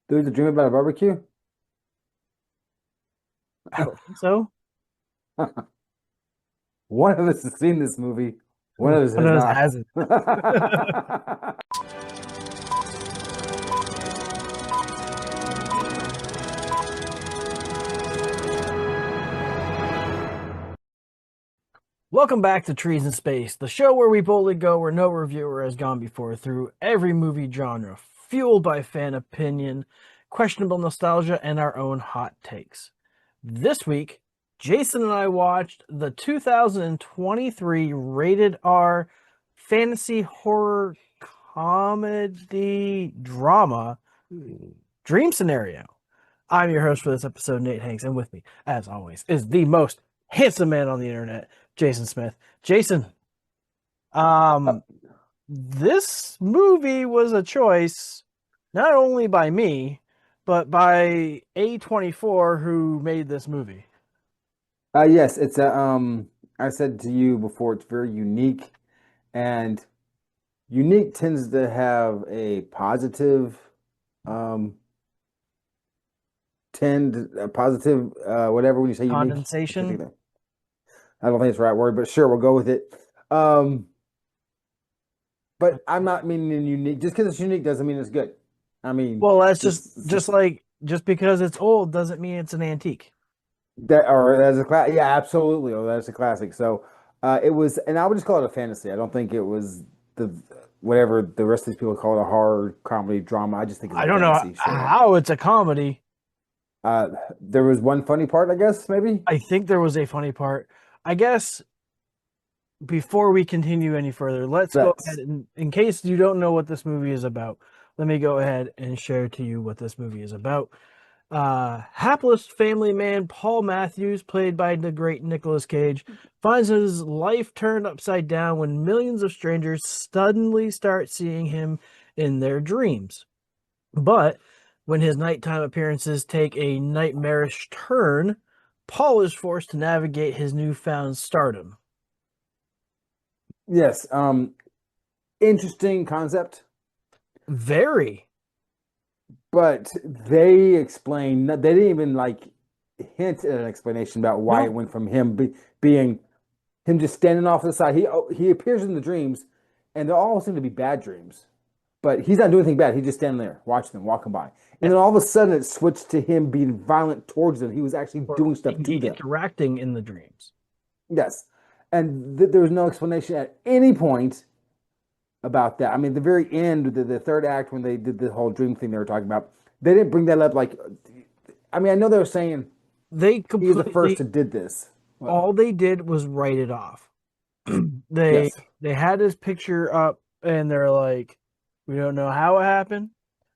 There's a dream about a barbecue? I don't think so. One of us has seen this movie, one of us One has of us not. hasn't. Welcome back to Trees in Space, the show where we boldly go where no reviewer has gone before through every movie genre, fueled by fan opinion, questionable nostalgia, and our own hot takes. This week, Jason and I watched the 2023 rated R fantasy horror comedy drama Dream Scenario. I'm your host for this episode, Nate Hanks, and with me, as always, is the most handsome man on the internet, Jason Smith. Jason, um, this movie was a choice not only by me, but by A24 who made this movie. Yes, it's a I said to you before, it's very unique, and unique tends to have a positive um a positive whatever when you say unique. I can't Condensation. think of that. I don't think it's the right word, but sure, we'll go with it. Um, but I'm not meaning unique. Just because it's unique doesn't mean it's good. I mean, Well, that's just just just like just because it's old doesn't mean it's an antique. that, or as a class, yeah, absolutely. Oh, that's a classic. So, it was, and I would just call it a fantasy. I don't think it was the whatever the rest of these people call it, a horror comedy drama. I just think it's I a don't know fantasy show. how it's a comedy. Uh, there was one funny part, I guess, maybe. I think there was a funny part. I guess before we continue any further, let's go ahead That's and, in case you don't know what this movie is about, let me go ahead and share to you what this movie is about. Hapless family man Paul Matthews, played by the great Nicolas Cage, finds his life turned upside down when millions of strangers suddenly start seeing him in their dreams. But when his nighttime appearances take a nightmarish turn, Paul is forced to navigate his newfound stardom. yes. Interesting concept, Very. but they explain. They didn't even like hint at an explanation about why it No, went from being him just standing off to the side. He appears in the dreams, and they all seem to be bad dreams. But he's not doing anything bad. He's just standing there watching them walking by. And then all of a sudden it switched to him being violent towards them. He was actually or doing stuff to them. interacting in the dreams. Yes. And there was no explanation at any point about that. I mean, the very end, the third act, when they did the whole dream thing they were talking about, they didn't bring that up. Like, I mean, I know they were saying They he was the first completely, who did this. Well, all they did was write it off. they yes. they had his picture up and they're like, we don't know how it happened.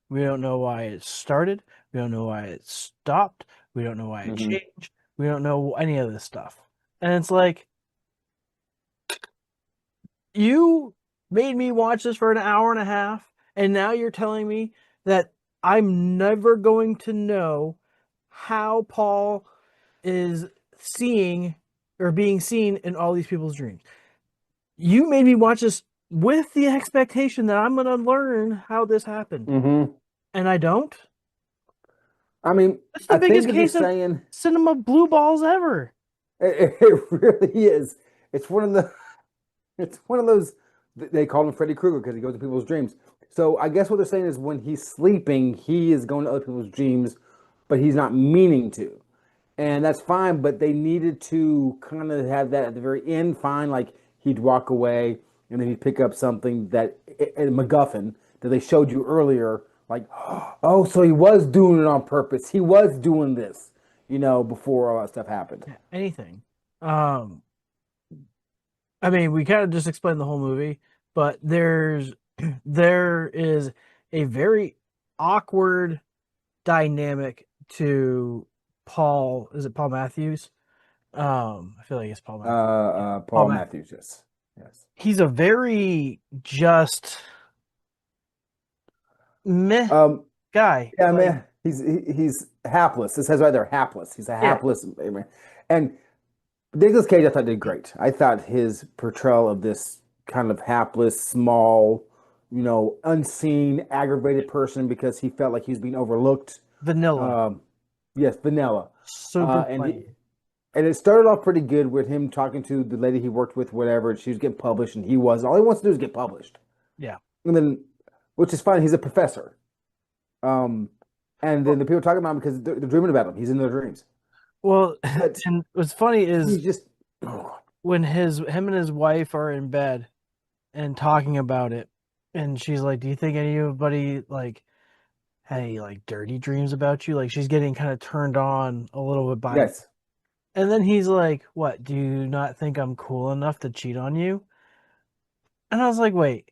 We don't know why it started. We don't know why it stopped. We don't know why it Hmm. changed. We don't know any of this stuff. And it's like, you made me watch this for an hour and a half, and now you're telling me that I'm never going to know how Paul is seeing or being seen in all these people's dreams. You made me watch this with the expectation that I'm going to learn how this happened, Hmm. and I don't. I mean, That's the I biggest think if you're case of saying cinema blue balls ever. it really is, it's one of the it's one of those. They call him Freddy Krueger because he goes to people's dreams. So I guess what they're saying is when he's sleeping, he is going to other people's dreams, but he's not meaning to, and that's fine. But they needed to kind of have that at the very end. Fine, like he'd walk away and then he'd pick up something that a MacGuffin that they showed you earlier. Like, oh, so he was doing it on purpose. He was doing this, before all that stuff happened. Anything. Um, I mean, we kind of just explained the whole movie, but there is a very awkward dynamic to Paul. Is it Paul Matthews? I feel like it's Paul Matthews. Yeah, Paul Paul Matthews. Matthews, yes, yes. He's a very just meh Um, guy. yeah, Like, man, he's hapless. It says right there, hapless. He's a yeah, hapless man. And Nicolas Cage, I thought did great. I thought his portrayal of this kind of hapless, small, unseen, aggravated person because he felt like he was being overlooked. Vanilla. Um, yes, vanilla. Super And plain. it started off pretty good with him talking to the lady he worked with, whatever. And she was getting published, and he was all he wants to do is get published. Yeah. And then, which is fine. He's a professor. Um, and then the people talking about him because they're dreaming about him. He's in their dreams. Well, But and what's funny is he's just, oh, when him and his wife are in bed and talking about it, and she's like, "Do you think anybody like had any like dirty dreams about you?" Like she's getting kind of turned on a little bit by, yes. and then he's like, "What? Do you not think I'm cool enough to cheat on you?" And I was like, "Wait,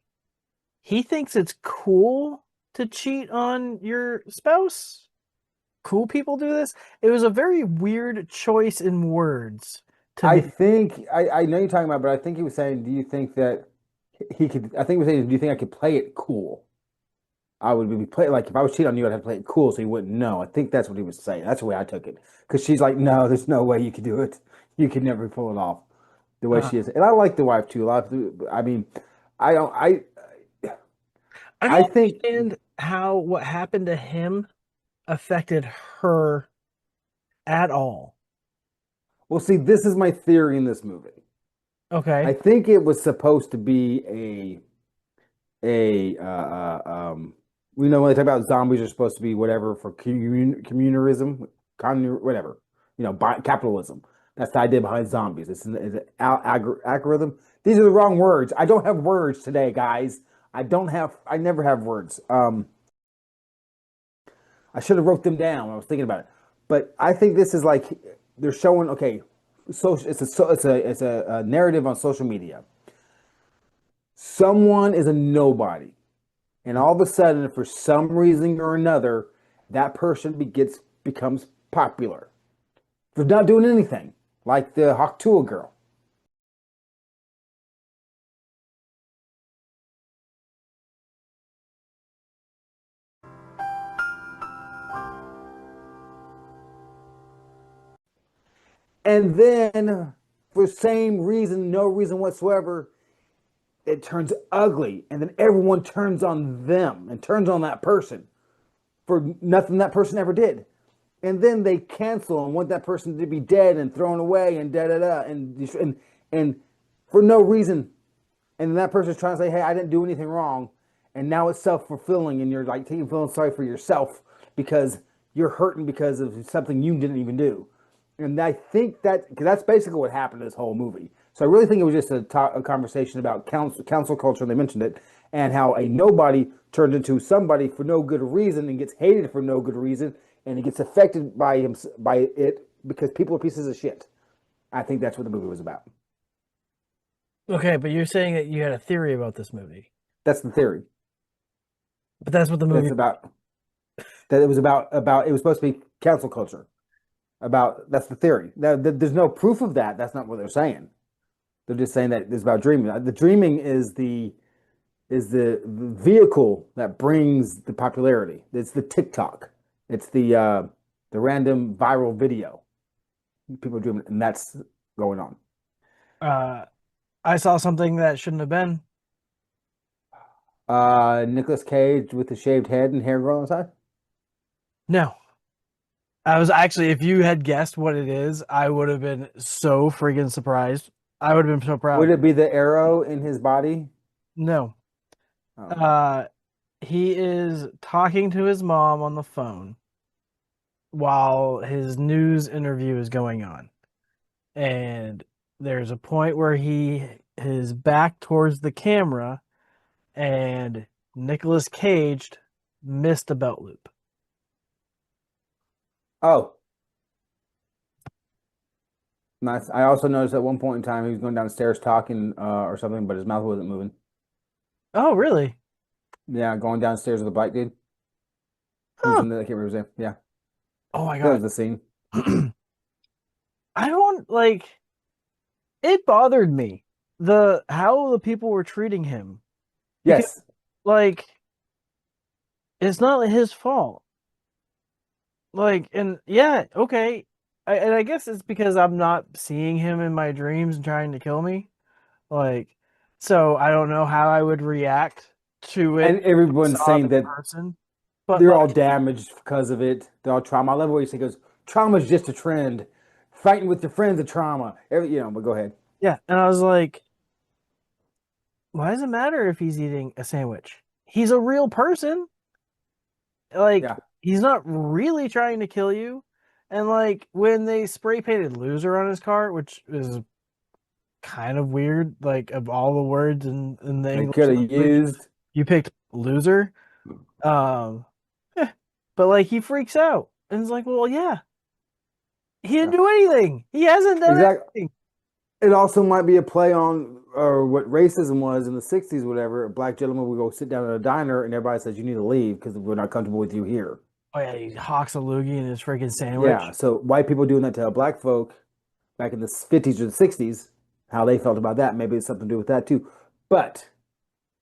he thinks it's cool to cheat on your spouse? Cool people do this?" It was a very weird choice in words to I me. think I know you're talking about, but I think he was saying, do you think that he could? I think he was saying, do you think I could play it cool? I would be play like if I was cheating on you, I'd have to play it cool so you wouldn't know. I think that's what he was saying. That's the way I took it. Because she's like, no, there's no way you could do it. You could never pull it off the way Uh, she is. And I like the wife too. A lot of, I mean, I don't. I I don't think. understand how what happened to him affected her at all. Well, see, this is my theory in this movie. I Okay. think it was supposed to be a we know when they talk about zombies are supposed to be whatever for communalism, whatever, capitalism. That's the idea behind zombies. It's an algorithm. These are the wrong words. I don't have words today, guys. I never have words. I should have wrote them down when I was thinking about it. But I think this is like they're showing, okay, it's a narrative on social media. Someone is a nobody. And all of a sudden, for some reason or another, that person becomes popular. They're not doing anything, like the Haktua girl. And then, for the same reason, no reason whatsoever, it turns ugly. And then everyone turns on them and turns on that person for nothing that person ever did. And then they cancel and want that person to be dead and thrown away and da da da and for no reason. And that person's trying to say, "Hey, I didn't do anything wrong," and now it's self fulfilling, and you're like feeling sorry for yourself because you're hurting because of something you didn't even do. And I think that because that's basically what happened in this whole movie. So I really think it was just a conversation about council culture, and they mentioned it, and how a nobody turns into somebody for no good reason and gets hated for no good reason, and he gets affected by it because people are pieces of shit. I think that's what the movie was about. Okay, but you're saying that you had a theory about this movie. That's the theory. But that's what the movie That's about that it was about it was supposed to be cancel culture. About that's the theory. There's no proof of that. That's not what they're saying. They're just saying that it's about dreaming. The dreaming is the vehicle that brings the popularity. It's the TikTok. It's the random viral video. People are dreaming, and that's going on. uh I saw something that shouldn't have been. Nicolas Cage with the shaved head and hair growing on the side. No. I was actually if you had guessed what it is, I would have been so freaking surprised. I would have been so Would proud. it be the arrow in his body? No. Oh. Uh he is talking to his mom on the phone while his news interview is going on. And there's a point where he his back towards the camera and Nicolas Cage missed a belt loop. Oh, nice. I also noticed at one point in time he was going downstairs talking or something, but his mouth wasn't moving. Oh, really? Yeah, going downstairs with a black dude. He was Huh. in the, I can't remember his name. Yeah, Oh my that God. was the scene. I don't like it bothered me the how the people were treating him because Yes. like it's not his fault. Like and yeah, okay. And I guess it's because I'm not seeing him in my dreams and trying to kill me. Like so I don't know how I would react. to it. And I everyone's saw saying it in that person, but they're like, all damaged because of it. They're all trauma. I love what he goes, trauma's just a trend. Fighting with your friends is trauma. But go ahead. yeah, and I was like, why does it matter if he's eating a sandwich? He's a real person. Like, Yeah. he's not really trying to kill you. And like when they spray painted loser on his car, which is kind of weird, like of all the words in the They English could have language, used. you picked loser. Um, eh, but like he freaks out and it's like, well, yeah, he didn't Yeah. do anything. He hasn't done Exactly. anything. It also might be a play on what racism was in the 60s, whatever. A black gentleman would go sit down at a diner and everybody says, you need to leave because we're not comfortable with you here. Oh yeah, he hawks a loogie in his freaking Yeah. sandwich. So white people doing that to black folk back in the 50s or the 60s, how they felt about that. Maybe it's something to do with that too. But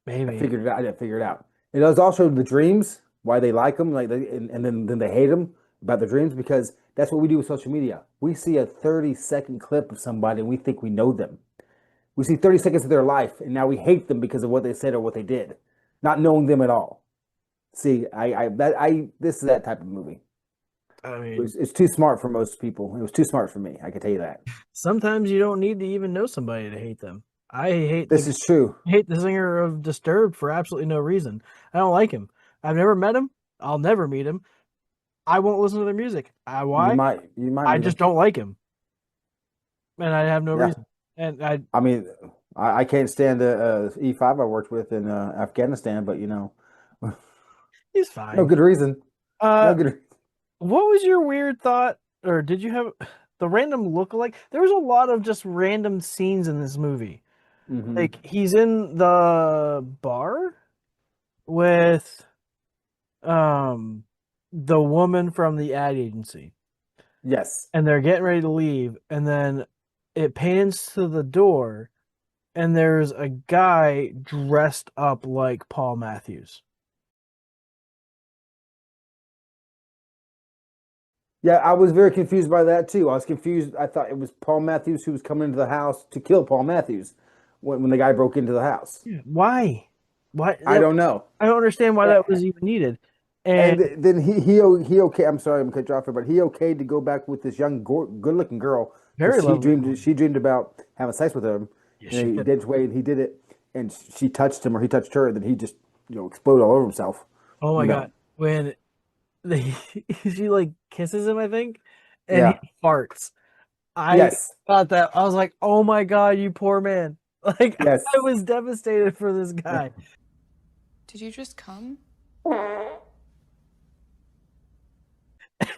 I Maybe. figured it out. I didn't figure it out. It was also the dreams, why they like them, and then they hate them about the dreams because that's what we do with social media. We see a 30-second clip of somebody and we think we know them. We see 30 seconds of their life and now we hate them because of what they said or what they did, not knowing them at all. See, this is that type of movie. I mean, It's too smart for most people. It was too smart for me. I can tell you that. sometimes you don't need to even know somebody to hate them. I This is true. hate the singer of Disturbed for absolutely no reason. I don't like him. I've never met him. I'll never meet him. I won't listen to their music. Why? You might I meet just them. don't like him, and I have no Yeah. reason. And I, I mean, I can't stand the E5 I worked with in Afghanistan, but he's no fine. good reason. No Uh, good. what was your weird thought, or did you have the random look-alike? There was a lot of just random scenes in this movie. Hmm. Like he's in the bar with um the woman from the ad agency, Yes. and they're getting ready to leave, and then it pans to the door, and there's a guy dressed up like Paul Matthews. Yeah, I was very confused by that too. I was confused. I thought it was Paul Matthews who was coming into the house to kill Paul Matthews when the guy broke into the house. Yeah. Why? Why? I don't know. I don't understand why that A- was even needed. And And then he okay. I'm sorry, I'm gonna cut you off here, but he okayed to go back with this young, good looking girl very because lovely woman. she dreamed about having sex with him, Yes, and she he did. did way he did it, and she touched him or he touched her, and then he just exploded all over himself. Oh You my know. God. When they, she like kisses him, I think, and he Yeah. farts. I Yes. thought that I was like, oh my God, you poor man. Like I Yes. was devastated for this guy. Did you just come?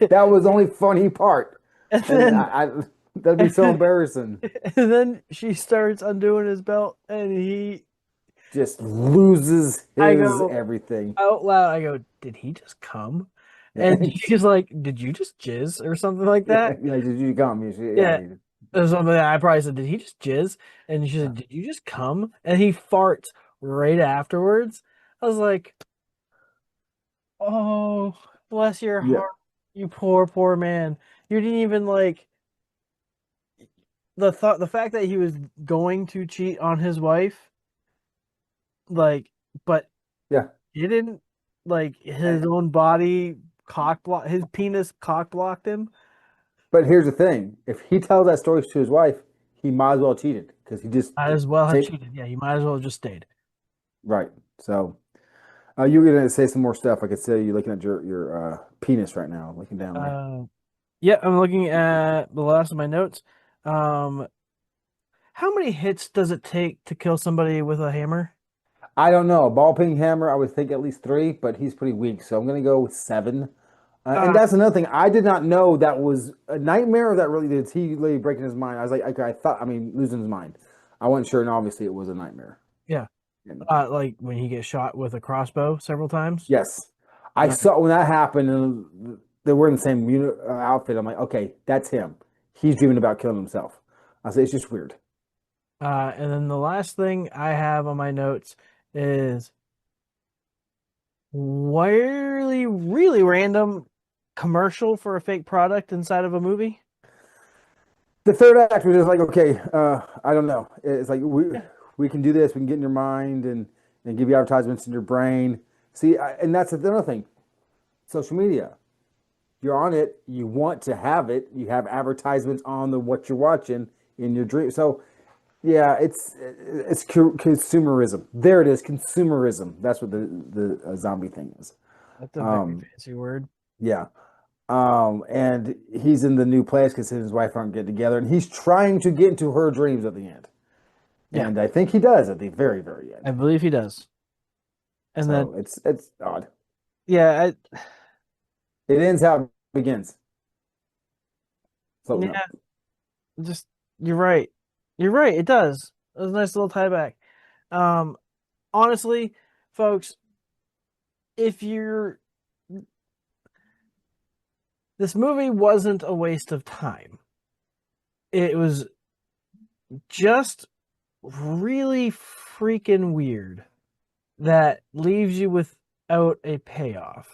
That was the only funny part, And and then that'd be so embarrassing. and then she starts undoing his belt, and Just loses I his go everything. out loud, I go, did he just come? Yeah. And she's like, did you just jizz or something like Yeah. that? Yeah. Did you come? Yeah. Yeah. Or something I probably said, did he just jizz? And she Yeah. said, did you just come? And he farts right afterwards. I was like, oh, bless your Yeah. heart, you poor, poor man. You didn't even like the fact that he was going to cheat on his wife, like, but Yeah. he didn't, like And, his own body cock block his penis cock blocked him. but here's the thing: if he tells that story to his wife, he might as well cheat it because he just Might as well have take cheated. Yeah, you might as well have just stayed. right. So you were gonna say some more stuff. I could say you looking at your penis right now, looking down there. Uh, yeah, I'm looking at the last of my notes. Um, how many hits does it take to kill somebody with a hammer? I don't know. Ball ping hammer, I would think at least three, but he's pretty weak, so I'm gonna go with seven. And Uh, that's another thing. I did not know that was a nightmare. Or that really did he really breaking his mind? I was like, I thought, I mean, losing his mind. I wasn't sure, and obviously it was a nightmare. yeah. And Like when he gets shot with a crossbow several times. yes, I Uh, saw when that happened, and they were in the same outfit. I'm like, okay, that's him. He's dreaming about killing himself. I say it's just weird. and then the last thing I have on my notes is really, really random commercial for a fake product inside of a movie. The third act was just like, okay, I don't know. It's like we can do this. We can get in your mind, and and give you advertisements in your brain. See, and that's another thing. Social media. You're on it. You want to have it. You have advertisements on the what you're watching in your dream. So yeah, it's consumerism. There it is, consumerism. That's what the zombie thing is. That's a very Um, fancy word. yeah. And he's in the new place because his wife aren't getting together, and he's trying to get into her dreams at the end. Yeah, And I think he does at the very, very I end. believe he does. And then So it's odd. yeah, It ends how it begins. So no. yeah, just you're right. You're right. It does. It was a nice little tie back. Um, honestly, folks, if you're this movie wasn't a waste of time. It was just really freaking weird that leaves you without a payoff.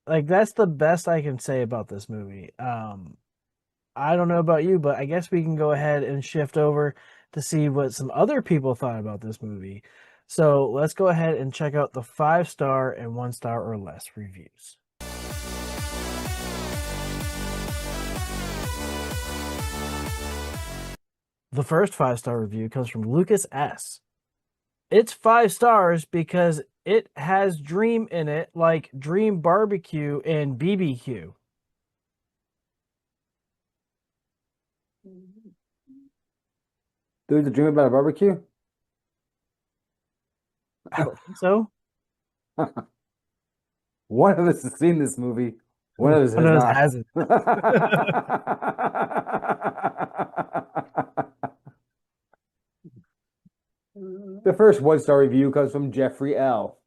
Like that's the best I can say about this movie. I don't know about you, but I guess we can go ahead and shift over to see what some other people thought about this movie. So let's go ahead and check out the 5-star and 1-star or less reviews. The first 5-star review comes from Lucas S. It's 5 stars because it has dream in it, like Dream Barbecue and BBQ. There's a dream about a barbecue? I don't think so. One of us has seen this movie. One of us One has of us not. hasn't. The first 1-star review comes from Jeffrey L.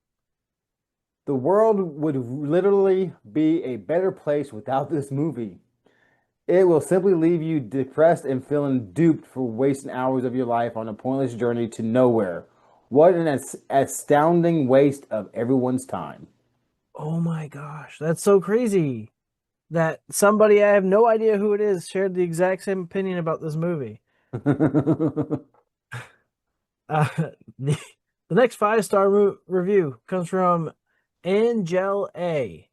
The world would literally be a better place without this movie. It will simply leave you depressed and feeling duped for wasting hours of your life on a pointless journey to nowhere. What an astounding waste of everyone's time. Oh my gosh, that's so crazy that somebody I have no idea who it is shared the exact same opinion about this movie. Uh, the, the next 5-star review comes from Angel A.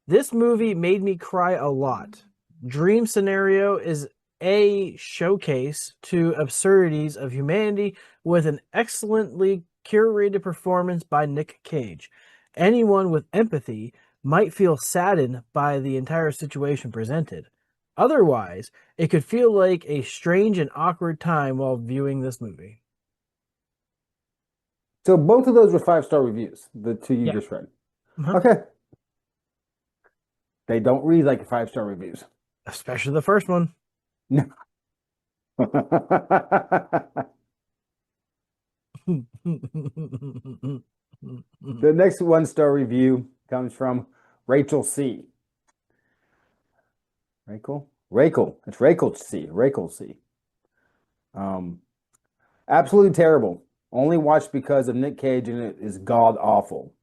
This movie made me cry a lot. Dream Scenario is a showcase to absurdities of humanity with an excellently curated performance by Nick Cage. Anyone with empathy might feel saddened by the entire situation presented. Otherwise, it could feel like a strange and awkward time while viewing this movie. So both of those were 5-star reviews, the two you Yeah. just read. Uh-huh. Okay. They don't read like 5-star reviews. Especially the first one. No. The next 1-star review comes from Rachel C. Rachel? Rachel. It's Rachel C. Rachel C. Um, Absolutely terrible. Only watched because of Nick Cage and it is god awful.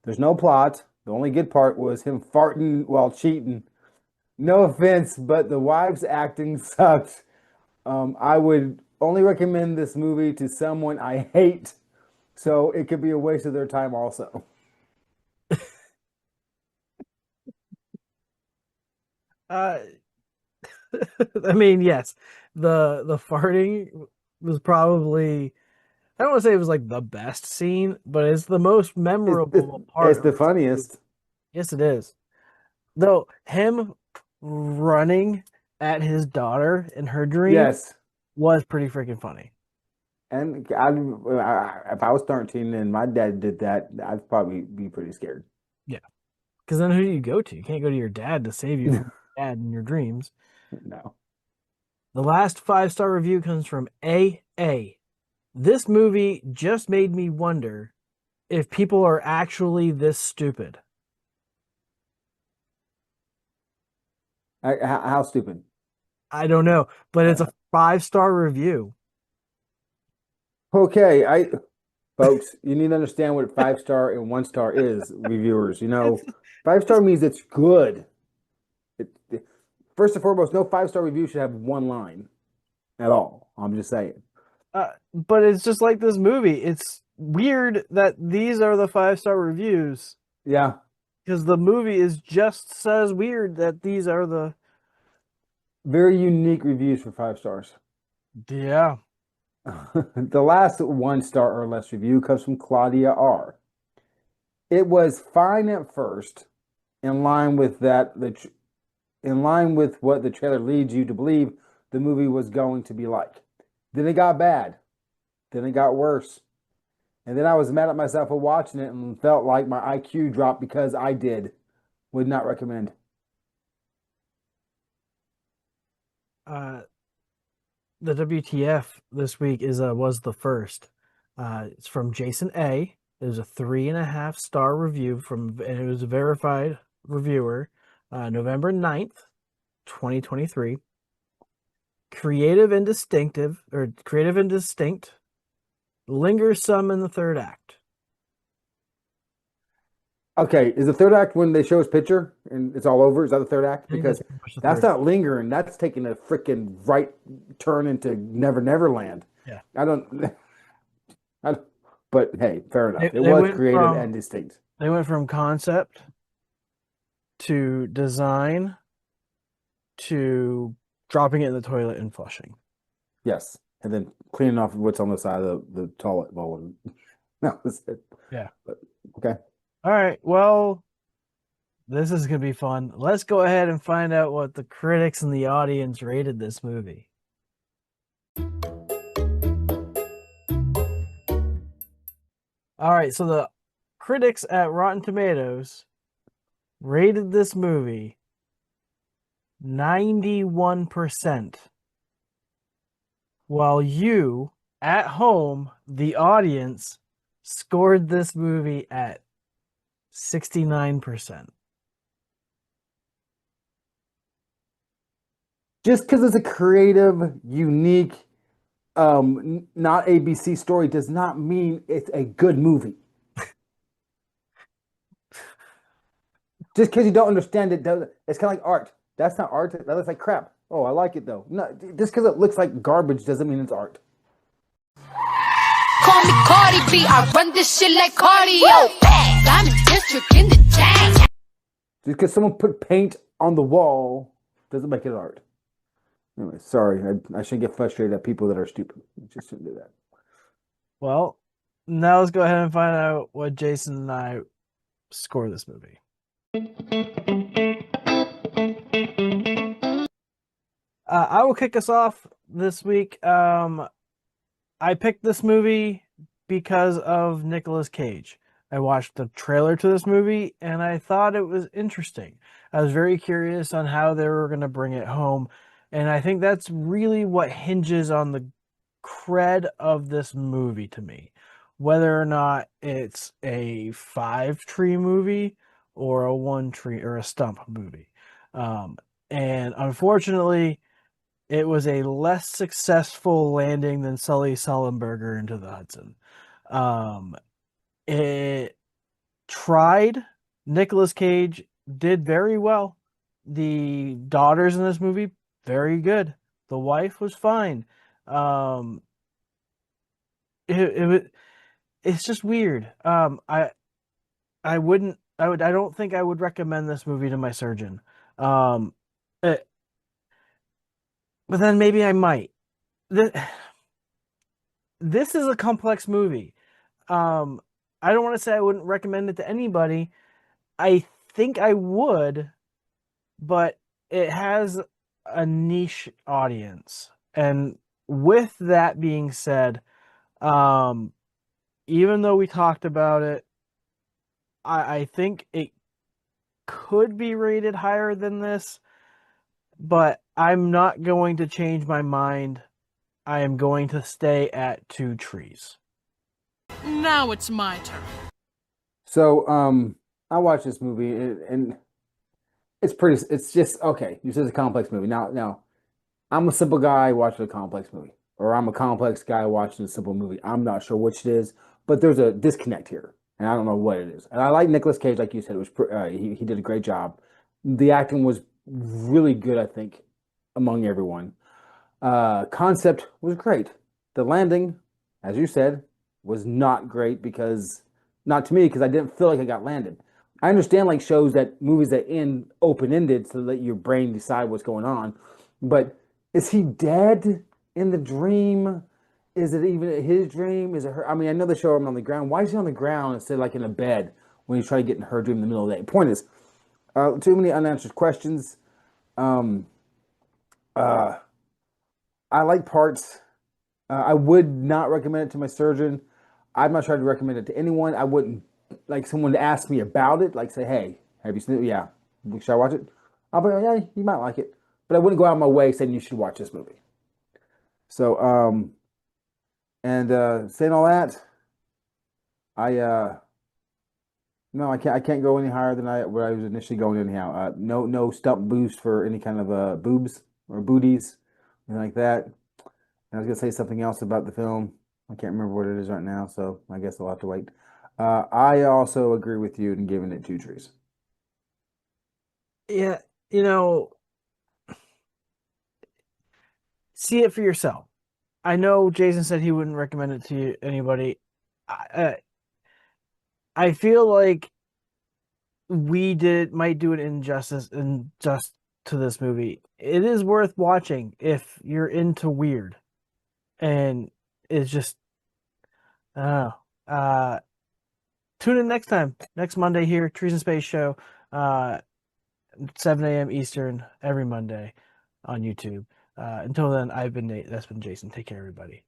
There's no plot. The only good part was him farting while cheating. No offense, but the wife's acting sucked. I would only recommend this movie to someone I hate, so it could be a waste of their time also. Uh, I mean, yes, the farting was probably I don't want to say it was like the best scene, but it's the most It's, memorable part it's of the this movie. funniest. Yes, it is. Though him running at his daughter in her dream Yes. was pretty freaking funny. And if I was 13 and my dad did that, I'd probably be pretty scared. Yeah, because then who do you go to? You can't go to your dad to save you from your dad in your dreams. No. The last 5-star review comes from AA. This movie just made me wonder if people are actually this stupid. How stupid? I don't know, but it's Uh, a 5-star review. Okay, folks, you need to understand what 5-star and 1-star is, reviewers. It's, 5-star means it's good. First and foremost, no 5-star review should have one line at all. I'm just saying. but it's just like this movie. weird that these are the 5-star reviews Yeah, because the movie is just says weird that these are the very unique reviews for 5 stars. yeah. The last 1 star or less review comes from Claudia R. It was fine at first, in line with in line with what the trailer leads you to believe the movie was going to be like. Then it got bad. Then it got worse. And then I was mad at myself for watching it and felt like my IQ dropped because I did. Would not recommend. Uh, the WTF this week is was the first. It's from Jason A. It was a 3.5-star review and it was a verified reviewer. November 9th, 2023. Creative and distinct, lingers some in the third act. Okay, is the third act when they show his picture and it's all over? Is that the third act? I think that's Because pretty much the that's third. not lingering. That's taking a freaking right turn into Never Never Land. Yeah. I don't, I don't, but hey, fair enough. It They was went creative from and distinct. they went from concept to design to dropping it in the toilet and flushing. Yes. And then cleaning off what's on the side of the toilet bowl. And that was it. Yeah. But, okay. All right. Well, this is going to be fun. Let's go ahead and find out what the critics and the audience rated this movie. All right. So the critics at Rotten Tomatoes rated this movie 91%, while you at home, the audience, scored this movie at 69%. Just because it's a creative, unique, not ABC story does not mean it's a good movie. Just because you don't understand it doesn't. It's kind of like art. That's not art. That looks like crap. Oh, I like it though. No, just because it looks like garbage doesn't mean it's art. Call me Cardi B, I run this shit like cardio. I'm in district in the chain. Just because someone put paint on the wall doesn't make it art. Anyway, sorry. I shouldn't get frustrated at people that are stupid. I just shouldn't do that. Well, now let's go ahead and find out what Jason and I score this movie. I will kick us off this week. I picked this movie because of Nicolas Cage. I watched the trailer to this movie and I thought it was interesting. I was very curious on how they were going to bring it home. And I think that's really what hinges on the cred of this movie to me. Whether or not it's a 5-tree movie or a 1-tree or a stump movie. And unfortunately, it was a less successful landing than Sully Sullenberger into the Hudson. It tried. Nicolas Cage did very well. The daughters in this movie, very good. The wife was fine. It's just weird. I don't think I would recommend this movie to my surgeon. But then maybe I might. This is a complex movie. I don't want to say I wouldn't recommend it to anybody. I think I would, but it has a niche audience. And with that being said, even though we talked about it, I think it could be rated higher than this, but I'm not going to change my mind. I am going to stay at 2 trees. Now it's my turn. So, I watched this movie and it's just okay. You said it's a complex movie. Now, I'm a simple guy watching a complex movie, or I'm a complex guy watching a simple movie. I'm not sure which it is, but there's a disconnect here, and I don't know what it is. And I like Nicolas Cage, like you said, it was he did a great job. The acting was really good, I think, among everyone. Concept was great. The landing, as you said, was not great because, not to me, because I didn't feel like I got landed. I understand like movies that end open ended so that your brain decide what's going on, but is he dead in the dream? Is it even his dream? Is it her? I mean, I know they show him on the ground. Why is he on the ground instead of like in a bed when he's trying to get in her dream in the middle of the day? Point is, too many unanswered questions. Um, uh, I like parts. I would not recommend it to my surgeon. I'm not trying to recommend it to anyone. I wouldn't like someone to ask me about it, like say, "Hey, have you seen it? Yeah, should I watch it?" I'll be like, "Yeah, you might like it," but I wouldn't go out of my way saying you should watch this movie. So, and saying all that, I no, I can't go any higher than where I was initially going anyhow. No stump boost for any kind of boobs or booties, anything like that. And I was gonna say something else about the film. I can't remember what it is right now, so I guess I'll have to wait. I also agree with you in giving it 2 trees. Yeah, see it for yourself. I know Jason said he wouldn't recommend it to anybody. I feel like we might do an injustice to this movie. It is worth watching if you're into weird, and it's just I don't know. Tune in next Monday here, Trees and Space Show, 7 a.m. Eastern every Monday on YouTube. Until then, I've been Nate. That's been Jason. Take care, everybody.